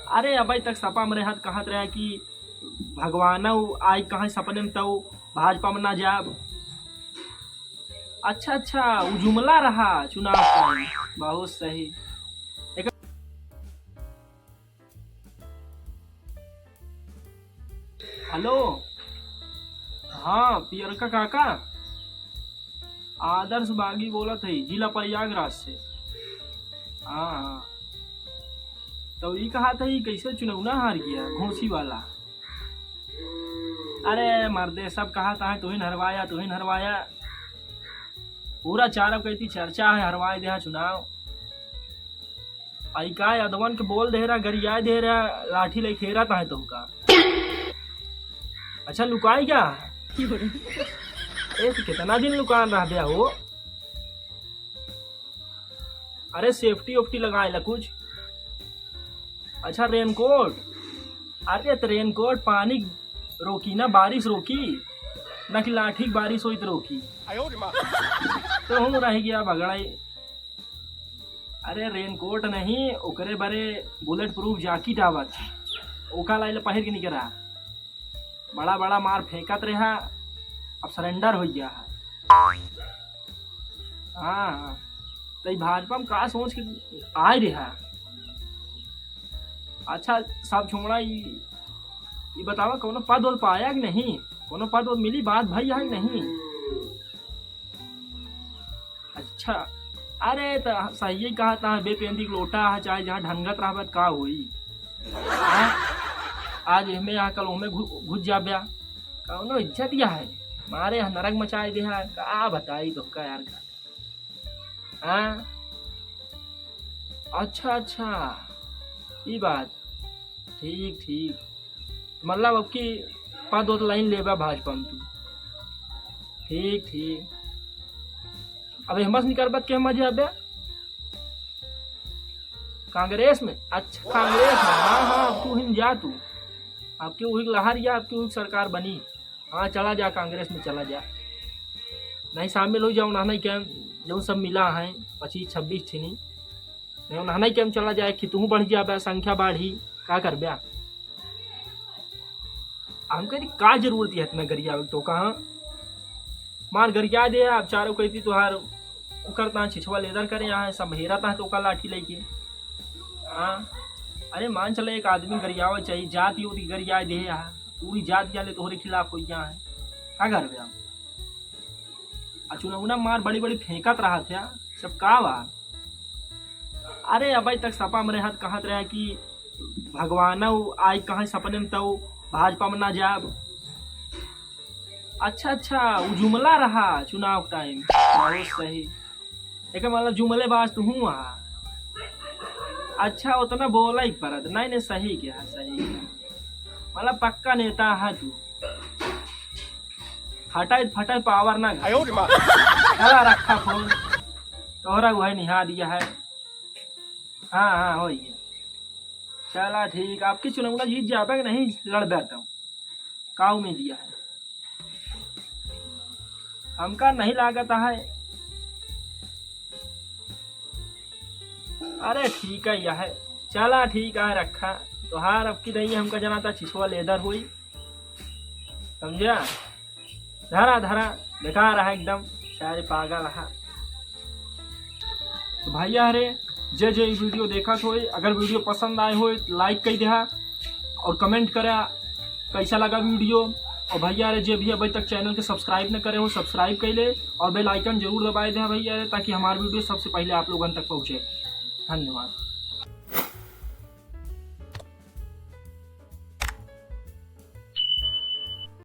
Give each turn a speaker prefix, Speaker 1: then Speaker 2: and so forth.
Speaker 1: अरे अबे तक सपा में रहत कहत रहे कि भगवान आई कहाँ सपने में तो भाजपा में ना जाब। अच्छा अच्छा, वो जुमला रहा चुनाव टाइम। बहुत सही। एक- हेलो। हाँ पियरका काका, आदर्श बागी बोला थे जिला प्रयागराज से। हाँ हाँ, तो ये कहा था ये कैसे चुनाव हार गया घोसी वाला। अरे मर्दे सब कहा था तुहिन हरवाया तुहिन हरवाया, पूरा चारब कहती चर्चा है हरवाए दे चुनाव। आई का अदवन के बोल दे रहा गरिया दे रहा लाठी ले खेरा था तुमका। अच्छा लुकाई क्या ए तो कितना दिन लुकान रह गया हो। अरे सेफ्टी ओफ्टी लगाए ला कुछ। अच्छा रेनकोट। अरे तो रेनकोट पानी रोकी ना बारिश रोकी ना कि लाठी की बारिश हुई तो रोकी। तो हम रह गया भगड़ाई। अरे रेनकोट नहीं ओकरे बारे बुलेट प्रूफ जैकेट आवत ओका लाइले पहिर के निकला। बड़ा बड़ा मार फेंकत रहा, अब सरेंडर हो गया है। हाँ तो भाजपा में का सोच के आए रहा। अच्छा सब छोड़ा ये बतावा कोनो पद वद पाया कि नहीं, कोनो पद वद मिली बात भाई है कि नहीं। अच्छा अरे तो सही कहा था बेपेंदी लोटा है चाहे जहाँ ढंगत रहा का हुई। आज हमें यहाँ कल हमें घुस जा ब्या कौनो इज्जत या है मारे नरक मचाए दे का बताई तो का यार का। हाँ अच्छा अच्छा ये बात ठीक ठीक, मतलब अब की पद वद लाइन लेबा भाजपा में तू। ठीक ठीक, अब हिम्मत निकल बत के हम अब कांग्रेस में। अच्छा कांग्रेस में, हाँ हाँ तू हिम जा तू, आपके वही लहर या आपकी वही सरकार बनी। हाँ चला जा कांग्रेस में चला जा, नहीं शामिल हो जाओ नहाना कैम जो सब मिला है 25-26 थी नहीं नहाना कैम चला जाए कि तू बढ़ जा संख्या बढ़ी का कर ब्या। हम कहती का जरूरत है इतना गरिया तो कहाँ मार गरिया दे आप चारों कहती तुहार करता छिछवा लेदर करे यहाँ सब हेरा था तो का लाठी लेके। हाँ अरे मान चले एक आदमी गरियावा चाहिए जाति होती गरिया दे यहाँ पूरी जात जाले तोहरे खिलाफ हो गया है का कर ब्या। चुनाव मार बड़ी बड़ी फेंकत रहा था सब का बा। अरे अबे तक सपा में रहत कहत रहे कि भगवान आई कहाँ सपने में तो भाजपा में ना जाब। अच्छा अच्छा, वो जुमला रहा चुनाव टाइम। बहुत सही, एक मतलब जुमले बाज तू हूँ वहाँ। अच्छा उतना बोला ही परत नहीं नहीं सही क्या सही क्या, मतलब पक्का नेता है तू। फटाई फटाई पावर ना चला रखा फोन तोहरा वही निहा दिया है। हाँ हाँ हो गया चला ठीक, आपकी चुनाव जीत जाता कि नहीं लड़ बैठा हूँ काऊ में दिया है हमका नहीं लागत है। अरे ठीक है यह चला ठीक है रखा तोहार अब की नहीं हमका जना था छिछुआ लेदर हुई समझा। धरा धरा बेकार रहा एकदम सारे पागल रहा। तो भैया अरे जे जे वीडियो देखा हो अगर वीडियो पसंद आए हो लाइक कर दिया और कमेंट करा कैसा लगा वीडियो। और भैया अरे जे भी अभी तक चैनल के सब्सक्राइब न करे हो सब्सक्राइब कर ले और बेल आइकन जरूर दबाए दे भैया ताकि हमारा वीडियो सबसे पहले आप लोगों तक पहुँचे। धन्यवाद।